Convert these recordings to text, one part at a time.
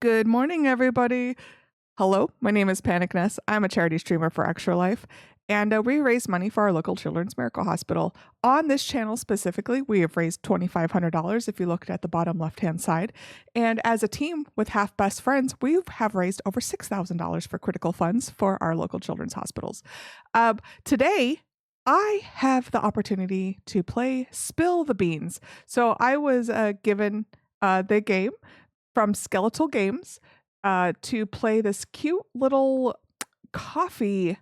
Good morning, everybody. Hello, my name is PanickedNess. I'm a charity streamer for Extra Life, and we raise money for our local Children's Miracle Hospital. On this channel specifically, we have raised $2,500 if you looked at the bottom left-hand side. And as a team with Half Best Friends, we have raised over $6,000 for critical funds for our local children's hospitals. Today, I have the opportunity to play Spill the Beans. So I was given the game from Skeletal Games to play this cute little coffee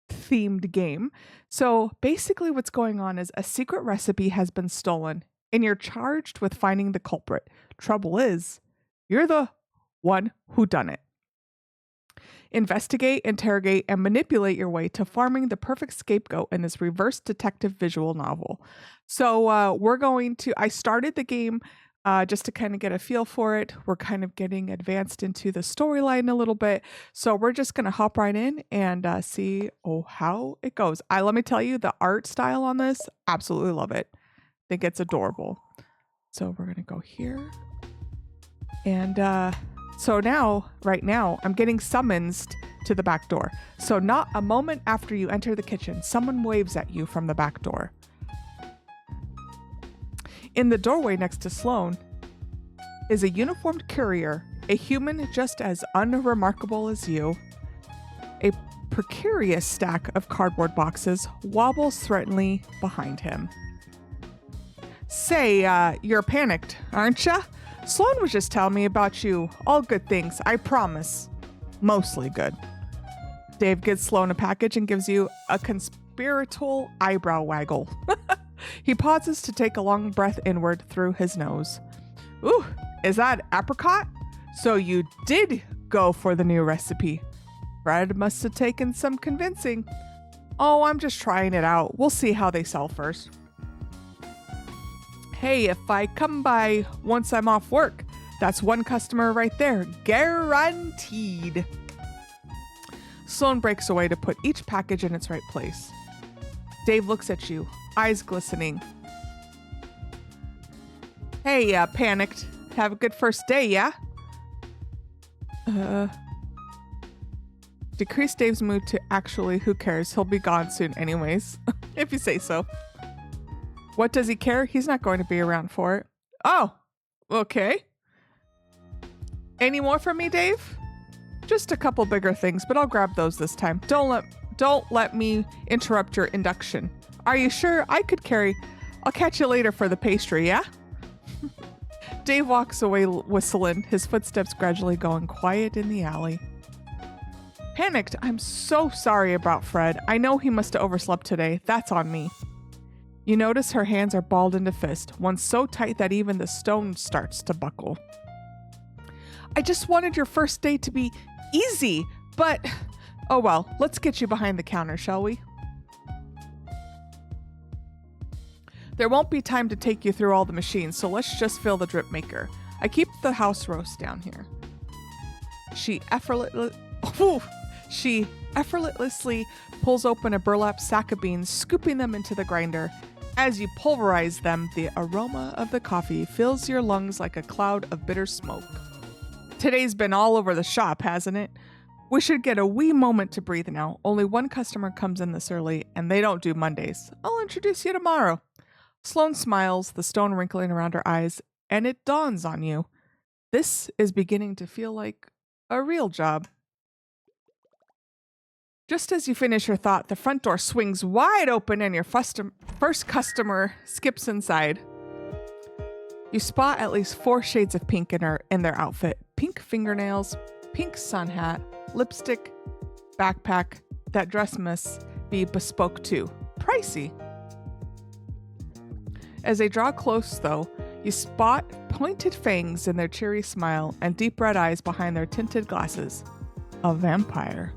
themed game. So basically what's going on is a secret recipe has been stolen and you're charged with finding the culprit. Trouble is, you're the one who done it. Investigate, interrogate, and manipulate your way to farming the perfect scapegoat in this reverse detective visual novel. So I started the game just to kind of get a feel for it. We're kind of getting advanced into the storyline a little bit. So we're just going to hop right in and see how it goes. Let me tell you, the art style on this, absolutely love it. I think it's adorable. So we're going to go here. And right now, I'm getting summonsed to the back door. So not a moment after you enter the kitchen, someone waves at you from the back door. In the doorway next to Sloan is a uniformed courier, a human just as unremarkable as you. A precarious stack of cardboard boxes wobbles threateningly behind him. Say, you're panicked, aren't ya? Sloan was just telling me about you. All good things, I promise. Mostly good. Dave gives Sloan a package and gives you a conspiratorial eyebrow waggle. He pauses to take a long breath inward through his nose. Ooh, is that apricot? So you did go for the new recipe. Fred must have taken some convincing. Oh, I'm just trying it out. We'll see how they sell first. Hey, if I come by once I'm off work, that's one customer right there. Guaranteed. Sloan breaks away to put each package in its right place. Dave looks at you, eyes glistening. Hey, panicked. Have a good first day, yeah? Decrease Dave's mood to actually, who cares? He'll be gone soon anyways, if you say so. What does he care? He's not going to be around for it. Oh, okay. Any more from me, Dave? Just a couple bigger things, but I'll grab those this time. Don't let me interrupt your induction. Are you sure? I could carry. I'll catch you later for the pastry, yeah? Dave walks away whistling, his footsteps gradually going quiet in the alley. Panicked, I'm so sorry about Fred. I know he must have overslept today. That's on me. You notice her hands are balled into fist, one so tight that even the stone starts to buckle. I just wanted your first day to be easy, but oh well, let's get you behind the counter, shall we? There won't be time to take you through all the machines, so let's just fill the drip maker. I keep the house roast down here. She effortlessly pulls open a burlap sack of beans, scooping them into the grinder. As you pulverize them, the aroma of the coffee fills your lungs like a cloud of bitter smoke. Today's been all over the shop, hasn't it? We should get a wee moment to breathe now. Only one customer comes in this early, and they don't do Mondays. I'll introduce you tomorrow. Sloan smiles, the stone wrinkling around her eyes, and it dawns on you. This is beginning to feel like a real job. Just as you finish your thought, the front door swings wide open and your first customer skips inside. You spot at least 4 shades of pink in their outfit. Pink fingernails, pink sun hat, lipstick, backpack. That dress must be bespoke too. Pricey. As they draw close, though, you spot pointed fangs in their cheery smile and deep red eyes behind their tinted glasses. A vampire.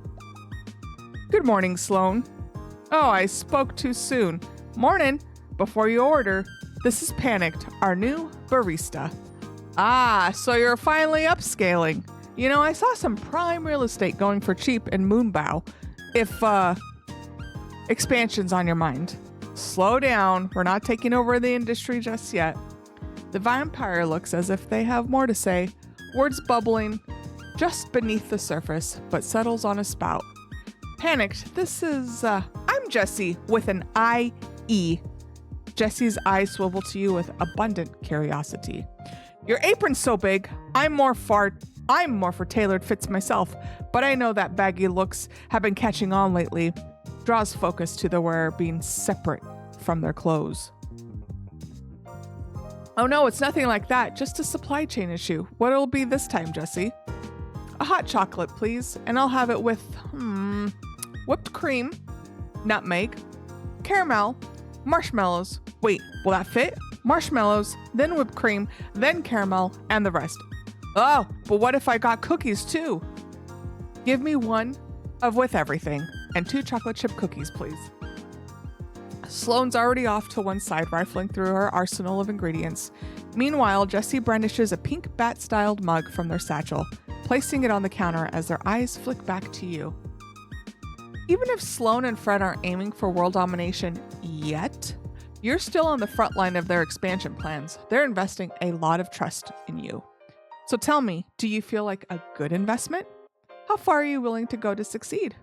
Good morning, Sloan. Oh, I spoke too soon. Morning. Before you order, this is Panicked, our new barista. Ah, so you're finally upscaling. You know, I saw some prime real estate going for cheap in Moonbow. If, expansion's on your mind. Slow down. We're not taking over the industry just yet. The vampire looks as if they have more to say, words bubbling just beneath the surface, but settles on a spout. Panicked, this is, I'm Jessie with an I-E. Jessie's eyes swivel to you with abundant curiosity. Your apron's so big, I'm more for tailored fits myself, but I know that baggy looks have been catching on lately. Draws focus to the wearer being separate from their clothes. Oh no, it's nothing like that, just a supply chain issue. What'll be this time, Jessie? A hot chocolate, please, and I'll have it with, whipped cream, nutmeg, caramel, marshmallows. Wait, will that fit? Marshmallows, then whipped cream, then caramel, and the rest. Oh, but what if I got cookies too? Give me one of with everything, and 2 chocolate chip cookies, please. Sloane's already off to one side, rifling through her arsenal of ingredients. Meanwhile, Jessie brandishes a pink bat-styled mug from their satchel, placing it on the counter as their eyes flick back to you. Even if Sloane and Fred aren't aiming for world domination yet, you're still on the front line of their expansion plans. They're investing a lot of trust in you. So tell me, do you feel like a good investment? How far are you willing to go to succeed?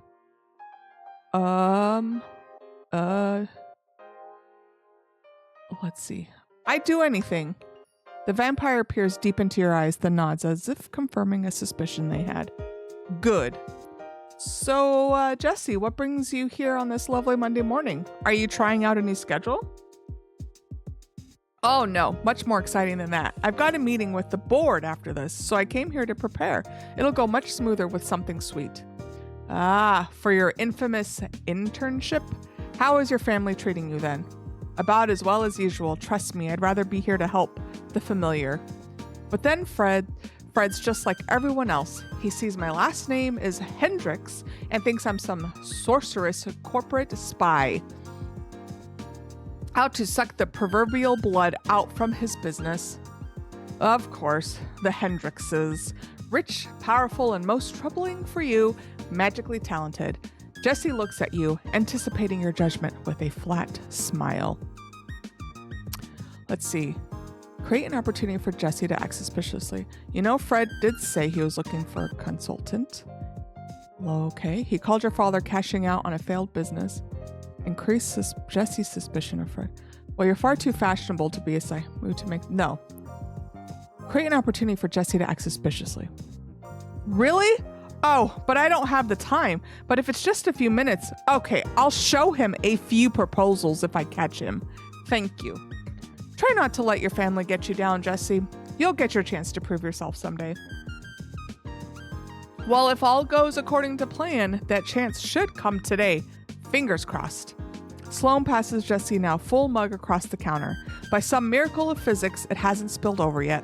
Let's see. I'd do anything. The vampire peers deep into your eyes, then nods as if confirming a suspicion they had. Good. So, Jessie, what brings you here on this lovely Monday morning? Are you trying out a new schedule? Oh no, much more exciting than that. I've got a meeting with the board after this, so I came here to prepare. It'll go much smoother with something sweet. Ah, for your infamous internship? How is your family treating you then? About as well as usual, trust me, I'd rather be here to help the familiar. But then Fred's just like everyone else. He sees my last name is Hendricks and thinks I'm some sorceress corporate spy out to suck the proverbial blood out from his business. Of course, the Hendrickses. Rich, powerful, and most troubling for you, magically talented. Jessie looks at you, anticipating your judgment with a flat smile. Let's see. Create an opportunity for Jessie to act suspiciously. You know, Fred did say he was looking for a consultant. Okay. He called your father cashing out on a failed business. Increase Jessie's suspicion of Fred. Well, you're far too fashionable to be a mood to make. No. Create an opportunity for Jessie to act suspiciously. Really? Oh, but I don't have the time. But if it's just a few minutes, okay, I'll show him a few proposals if I catch him. Thank you. Try not to let your family get you down, Jessie. You'll get your chance to prove yourself someday. Well, if all goes according to plan, that chance should come today. Fingers crossed. Sloane passes Jessie now full mug across the counter. By some miracle of physics, it hasn't spilled over yet.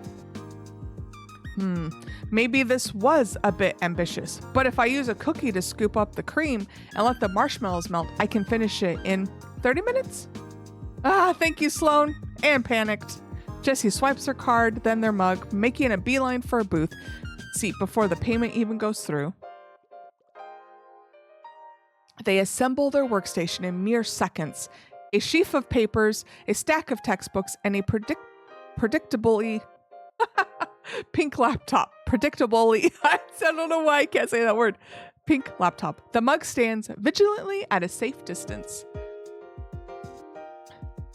Maybe this was a bit ambitious, but if I use a cookie to scoop up the cream and let the marshmallows melt, I can finish it in 30 minutes? Ah, thank you, Sloane. And panicked. Jessie swipes her card, then their mug, making a beeline for a booth seat before the payment even goes through. They assemble their workstation in mere seconds. A sheaf of papers, a stack of textbooks, and a predictably pink laptop. Predictably, I don't know why I can't say that word. Pink laptop. The mug stands vigilantly at a safe distance.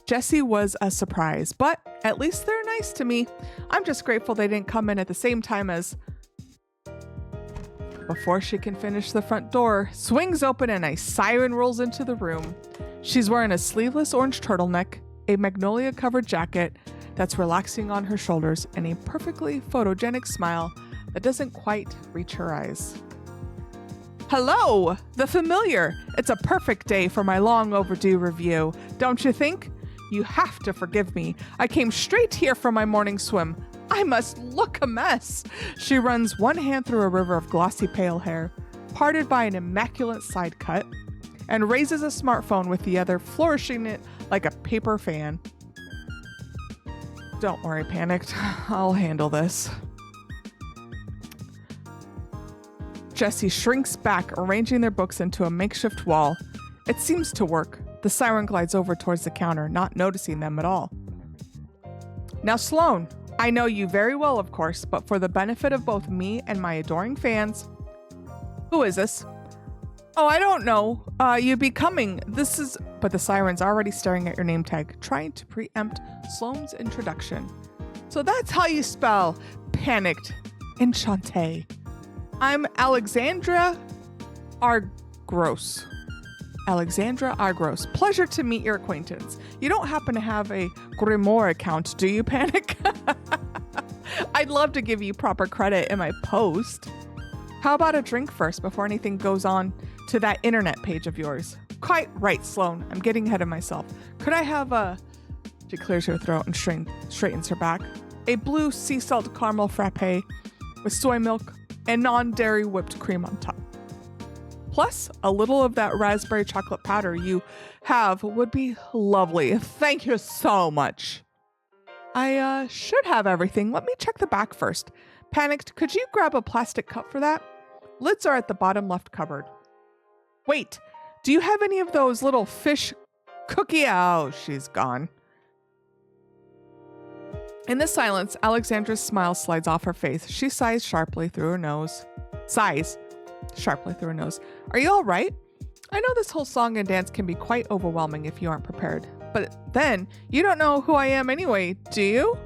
Jessie was a surprise, but at least they're nice to me. I'm just grateful they didn't come in at the same time as... Before she can finish, the front door swings open and a siren rolls into the room. She's wearing a sleeveless orange turtleneck, a magnolia-covered jacket that's relaxing on her shoulders, and a perfectly photogenic smile that doesn't quite reach her eyes. Hello, the familiar. It's a perfect day for my long overdue review, don't you think? You have to forgive me. I came straight here from my morning swim. I must look a mess. She runs one hand through a river of glossy pale hair, parted by an immaculate side cut, and raises a smartphone with the other, flourishing it like a paper fan. Don't worry, Panicked. I'll handle this. Jessie shrinks back, arranging their books into a makeshift wall. It seems to work. The siren glides over towards the counter, not noticing them at all. Now, Sloane, I know you very well, of course, but for the benefit of both me and my adoring fans, who is this? Oh, I don't know. You'd be coming. This is... But the siren's already staring at your name tag, trying to preempt Sloane's introduction. So that's how you spell panicked. Enchantée. I'm Alexandra Argros. Alexandra Argros. Pleasure to meet your acquaintance. You don't happen to have a Grimoire account, do you, Panic? I'd love to give you proper credit in my post. How about a drink first before anything goes on to that internet page of yours? Quite right, Sloane. I'm getting ahead of myself. Could I have a... She clears her throat and straightens her back. A blue sea salt caramel frappe with soy milk and non-dairy whipped cream on top. Plus, a little of that raspberry chocolate powder you have would be lovely. Thank you so much. I should have everything. Let me check the back first. Panicked, could you grab a plastic cup for that? Lids are at the bottom left cupboard. Wait, do you have any of those little fish cookie? Oh, she's gone. In the silence, Alexandra's smile slides off her face. She sighs sharply through her nose. Are you all right? I know this whole song and dance can be quite overwhelming if you aren't prepared. But then, you don't know who I am anyway, do you?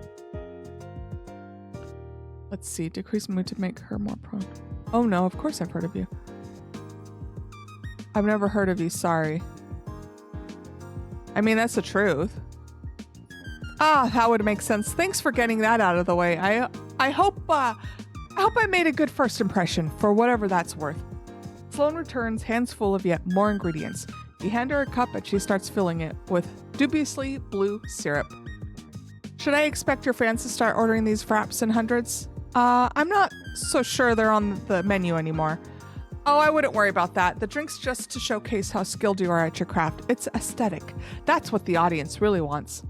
Let's see, decrease mood to make her more prone. Oh no, of course I've heard of you. I've never heard of you, sorry. I mean, that's the truth. Ah, that would make sense. Thanks for getting that out of the way. I hope I made a good first impression, for whatever that's worth. Sloane returns, hands full of yet more ingredients. You hand her a cup and she starts filling it with dubiously blue syrup. Should I expect your fans to start ordering these fraps in hundreds? I'm not so sure they're on the menu anymore. Oh, I wouldn't worry about that. The drink's just to showcase how skilled you are at your craft. It's aesthetic. That's what the audience really wants.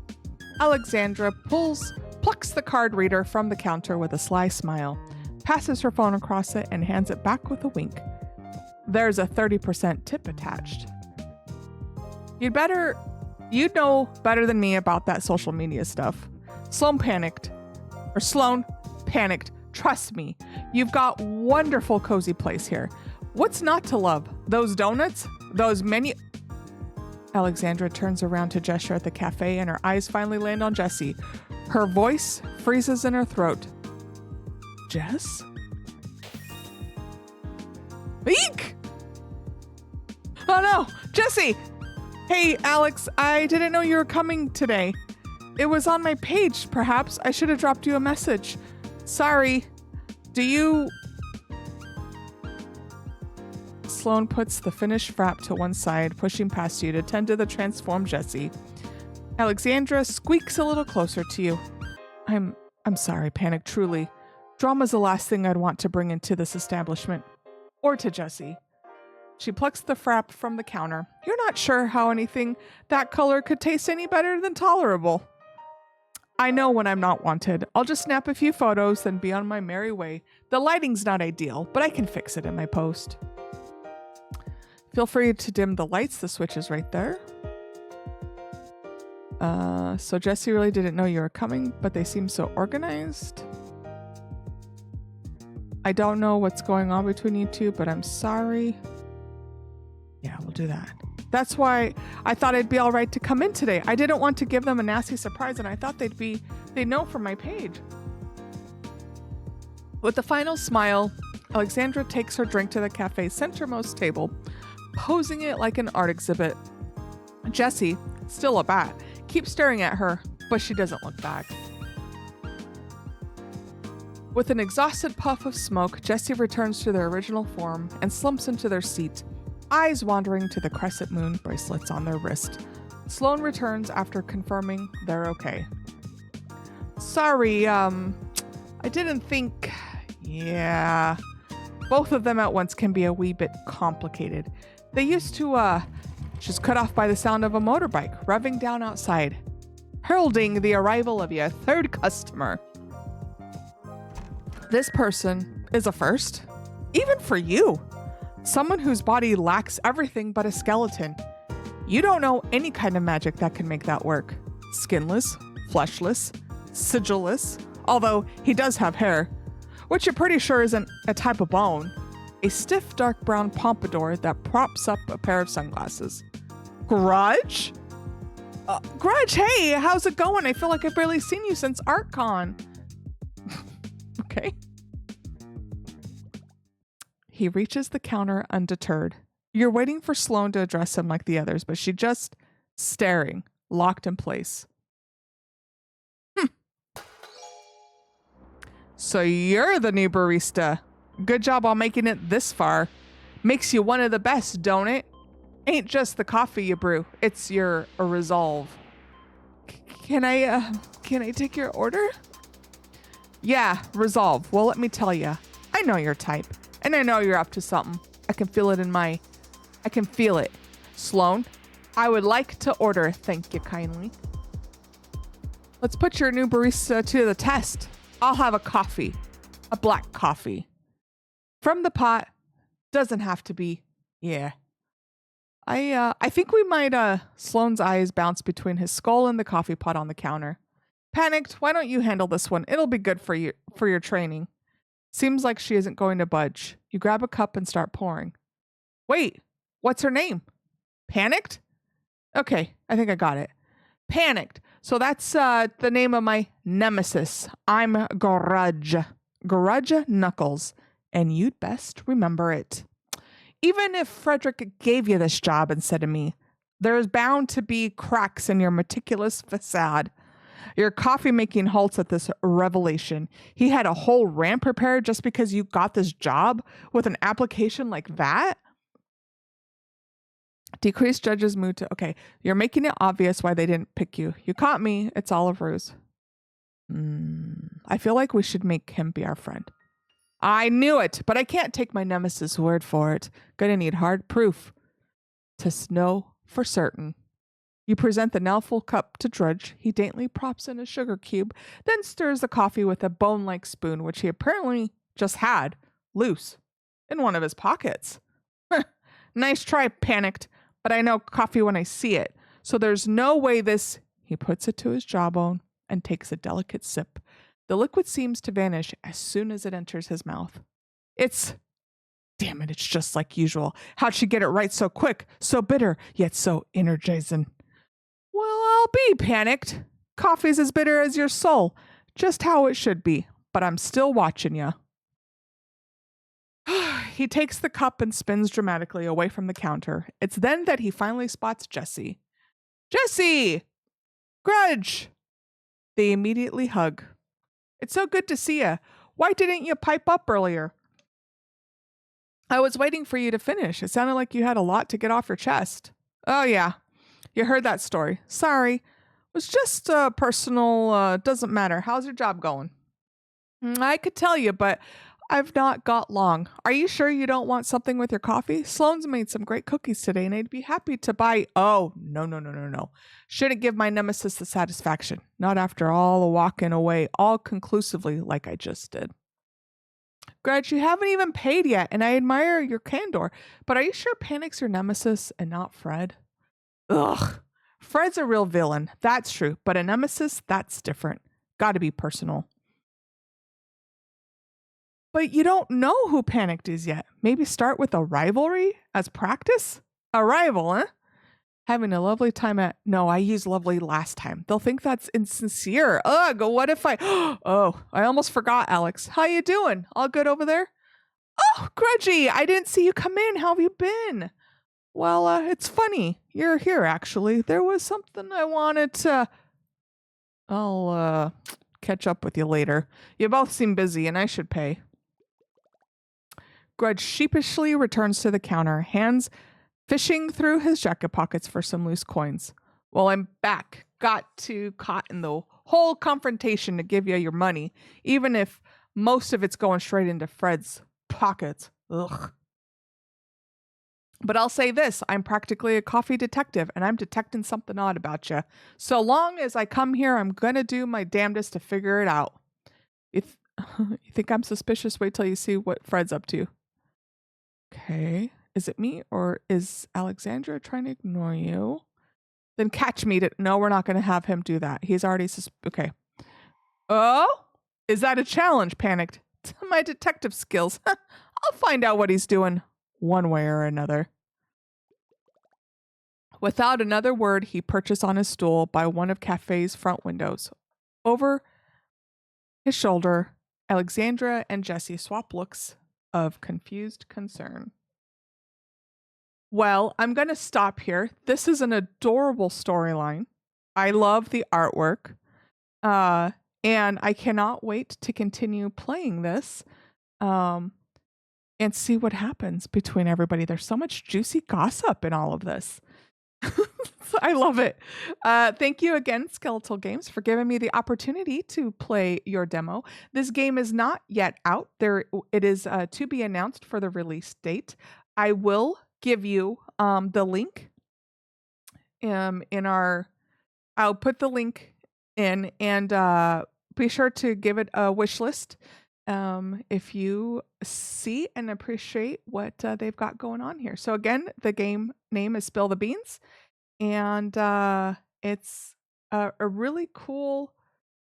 Alexandra plucks the card reader from the counter with a sly smile, passes her phone across it, and hands it back with a wink. There's a 30% tip attached. You'd know better than me about that social media stuff. Sloane panicked. Trust me, you've got wonderful cozy place here. What's not to love? Those donuts? Those menu... Alexandra turns around to gesture at the cafe and her eyes finally land on Jessie. Her voice freezes in her throat. Jess? Eek! Oh no, Jessie! Hey, Alex, I didn't know you were coming today. It was on my page, perhaps. I should have dropped you a message. Sorry. Do you... Sloane puts the finished frap to one side, pushing past you to tend to the transformed Jessie. Alexandra squeaks a little closer to you. I'm sorry, Panic, truly. Drama's the last thing I'd want to bring into this establishment. Or to Jessie. She plucks the frap from the counter. You're not sure how anything that color could taste any better than tolerable. I know when I'm not wanted. I'll just snap a few photos, then be on my merry way. The lighting's not ideal, but I can fix it in my post. Feel free to dim the lights. The switch is right there. So Jessie really didn't know you were coming, but they seem so organized. I don't know what's going on between you two, but I'm sorry. Yeah, we'll do that. That's why I thought it'd be all right to come in today. I didn't want to give them a nasty surprise, and I thought they'd know from my page. With a final smile, Alexandra takes her drink to the cafe's centermost table, posing it like an art exhibit. Jessie, still a bat, keeps staring at her, but she doesn't look back. With an exhausted puff of smoke, Jessie returns to their original form and slumps into their seat, eyes wandering to the crescent moon bracelets on their wrist. Sloane returns after confirming they're okay. Sorry, I didn't think... Yeah... Both of them at once can be a wee bit complicated. They used to, just cut off by the sound of a motorbike revving down outside, heralding the arrival of your third customer. This person is a first, even for you. Someone whose body lacks everything but a skeleton. You don't know any kind of magic that can make that work. Skinless, fleshless, sigilless, Although he does have hair, which you're pretty sure isn't a type of bone. A stiff dark brown pompadour that props up a pair of sunglasses. Grudge? Grudge, hey, how's it going? I feel like I've barely seen you since ArtCon. Okay. He reaches the counter undeterred. You're waiting for Sloane to address him like the others, but she just staring, locked in place. So you're the new barista. Good job on making it this far. Makes you one of the best, don't it? Ain't just the coffee you brew, it's your resolve. Can I take your order? Yeah, resolve. Well, let me tell you, I know your type, and I know you're up to something. I can feel it. Sloane, I would like to order, thank you kindly. Let's put your new barista to the test. I'll have a coffee, a black coffee. From the pot, doesn't have to be, yeah. I think we might, Sloane's eyes bounce between his skull and the coffee pot on the counter. Panicked, why don't you handle this one? It'll be good for your training. Seems like she isn't going to budge. You grab a cup and start pouring. Wait, what's her name? Panicked? Okay, I think I got it. Panicked. So that's the name of my nemesis. I'm Grudge. Grudge Knuckles. And you'd best remember it. Even if Frederick gave you this job instead of me, there's bound to be cracks in your meticulous facade. Your coffee making halts at this revelation. He had a whole rant prepared just because you got this job with an application like that? Decreased Judge's mood to, okay, you're making it obvious why they didn't pick you. You caught me. It's all a ruse. I feel like we should make him be our friend. I knew it, but I can't take my nemesis' word for it. Gonna need hard proof to know for certain. You present the now full cup to Drudge. He daintily props in a sugar cube, then stirs the coffee with a bone-like spoon, which he apparently just had, loose, in one of his pockets. Nice try, Panicked, but I know coffee when I see it, so there's no way this... He puts it to his jawbone and takes a delicate sip. The liquid seems to vanish as soon as it enters his mouth. Damn it, it's just like usual. How'd she get it right so quick, so bitter, yet so energizing? Well, I'll be Panicked. Coffee's as bitter as your soul. Just how it should be, but I'm still watching ya. He takes the cup and spins dramatically away from the counter. It's then that he finally spots Jessie. Jessie! Grudge! They immediately hug. It's so good to see you. Why didn't you pipe up earlier? I was waiting for you to finish. It sounded like you had a lot to get off your chest. Oh, yeah. You heard that story. Sorry. It was just personal. Doesn't matter. How's your job going? I could tell you, but I've not got long. Are you sure you don't want something with your coffee? Sloane's made some great cookies today, and I'd be happy to buy... Oh, no. Shouldn't give my nemesis the satisfaction. Not after all the walking away, all conclusively like I just did. Grudge, you haven't even paid yet, and I admire your candor, but are you sure Panic's your nemesis and not Fred? Ugh. Fred's a real villain. That's true, but a nemesis, that's different. Gotta be personal. But you don't know who Panicked is yet. Maybe start with a rivalry as practice? A rival, huh? Having a lovely time at... No, I used lovely last time. They'll think that's insincere. Ugh, what if I... Oh, I almost forgot, Alex. How you doing? All good over there? Oh, Grudgy, I didn't see you come in. How have you been? Well, it's funny. You're here, actually. There was something I wanted to... I'll, catch up with you later. You both seem busy, and I should pay. Grudge sheepishly returns to the counter, hands fishing through his jacket pockets for some loose coins. Well, I'm back. Got too caught in the whole confrontation to give you your money, even if most of it's going straight into Fred's pockets. Ugh. But I'll say this, I'm practically a coffee detective, and I'm detecting something odd about you. So long as I come here, I'm gonna do my damnedest to figure it out. If you think I'm suspicious, wait till you see what Fred's up to. Okay. Is it me, or is Alexandra trying to ignore you? Then catch me to... No, we're not going to have him do that. He's already... Okay. Oh? Is that a challenge? Panicked. My detective skills. I'll find out what he's doing one way or another. Without another word, he perches on his stool by one of Cafe's front windows. Over his shoulder, Alexandra and Jesse swap looks of confused concern. Well, I'm going to stop here. This is an adorable storyline. I love the artwork. And I cannot wait to continue playing this and see what happens between everybody. There's so much juicy gossip in all of this. I love it. Thank you again, Skeletal Games, for giving me the opportunity to play your demo. This game is not yet out. It is to be announced for the release date. I will give you the link I'll put the link in, and be sure to give it a wish list if you see and appreciate what they've got going on here. So again, the game name is Spill the Beans, and it's a really cool.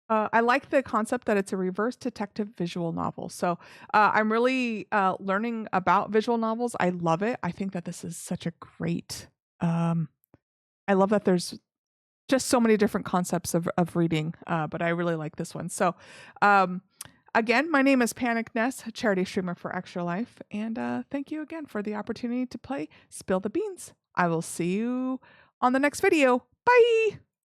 I like the concept that it's a reverse detective visual novel. So I'm really learning about visual novels. I love it. I think that this is such a great. I love that there's just so many different concepts of reading, but I really like this one. So again, my name is PanickedNess, a charity streamer for Extra Life, and thank you again for the opportunity to play Spill the Beans. I will see you on the next video. Bye!